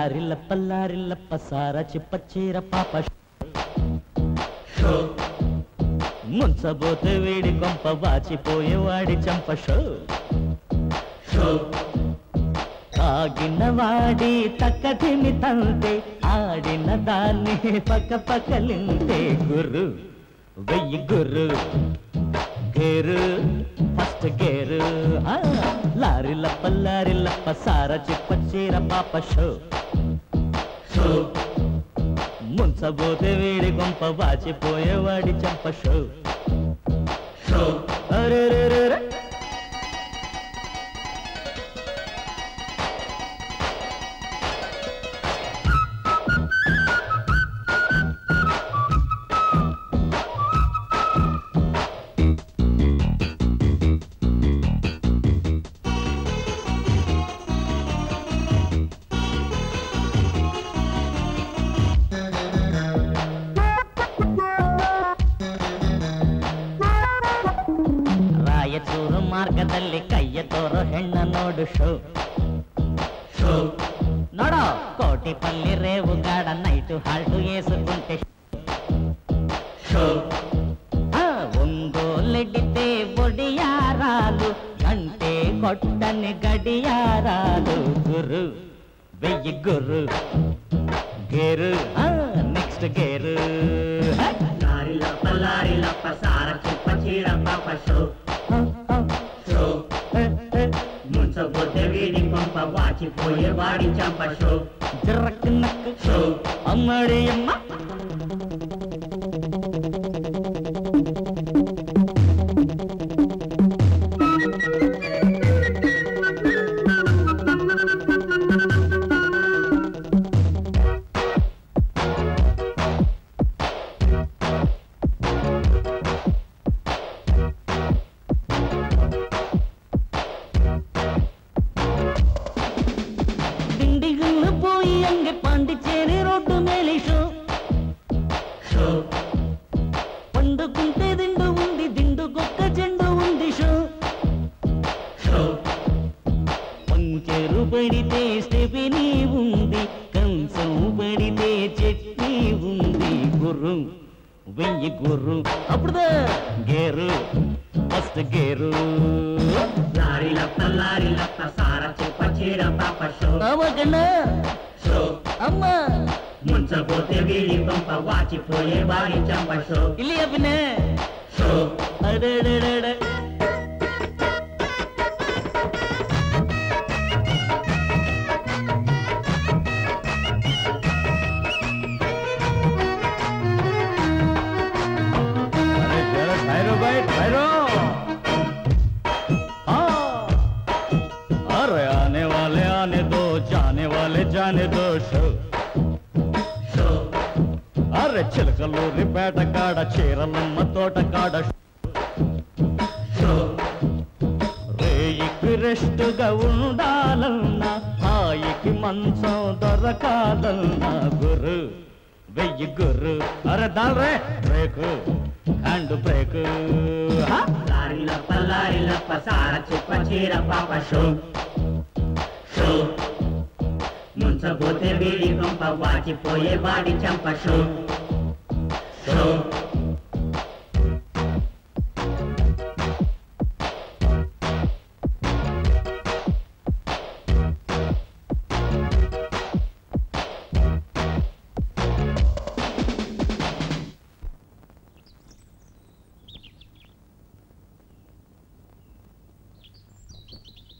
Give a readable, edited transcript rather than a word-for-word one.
లారిల్లప్ప సారా చిప్పచ్చీర పాప ముంచబోతే వీడి కొంప వాచిపోయే వాడి చంప షో ఆగిన వాడి తక్కటిమి తంతే ఆడిన దాన్ని పక్క పక్కలింతే గుర్రు వెయ్యి గుర్రు గేరు ఫస్ట్ గేరు లారిల్లప్ప సారా చిప్పచ్చీర పాప షో ముంచబోతే వీడి గొంప వాచిపోయేవాడి చంప షో అరే ರಾಯಚೂರು ಮಾರ್ಗದಲ್ಲಿ ಕೈಯ ತೋರೋ ಹೆಣ್ಣ ನೋಡು ಶೋ ನೋಡೋ ಕೋಟಿಪಲ್ಲಿ ರೇವುಗಾಡ ನೈಟು ಹಾಲ್ಟು ಏಸುಕುಂಟೆ ఒంగోలెడితే ఒడియారాలు గంటే కొట్టని గడియారాలు గురు వెయ్యి గురు గేరు నెక్స్ట్ గేరు లారిలప్ప సార చిప్ప చీర పాప షో ముంచబోతే వీడి కొంప వాచిపోయే వాడి చంప షో జర్రక్ నక్ షో అమ్మడి అమ్మ పాండిచేరి రోడ్డు మేలిషో పండుకుంటే దిండు ఉంది దిండుకొక్క చెండు ఉంది షో పంచెరు పడితే స్టెపినీ ఉంది కంచం పడితే చట్నీ ఉంది గుర్రు వెయ్యి గుర్రు అప్పుడు గేరు ఫస్ట్ గేరు లారిలప్ప సార చిప్ప చీర పాప షో అమ్మా ముంచబోతే వీడి కొంప వాచిపోయే వాడి చంప షో ಇಲ್ಲಿ ಅಭಿನೇ షో ಅಡಡಡಡ जाने दो शो अरे चिलकलूरी पेट काड़ चीरलम्म तोट काड़ రేయికి రెస్టుగా ఉండాలన్నా హాయికి మంచం దొరకాలన్నా గురు వెయ్యి గురు అరే దాల్రే బ్రేకు హ్యాండ్ బ్రేకు లారిలప్ప సార చిప్ప చీర పాప షో ముంచబోతే వీడి కొంప వాచిపోయే వాడి చంప షో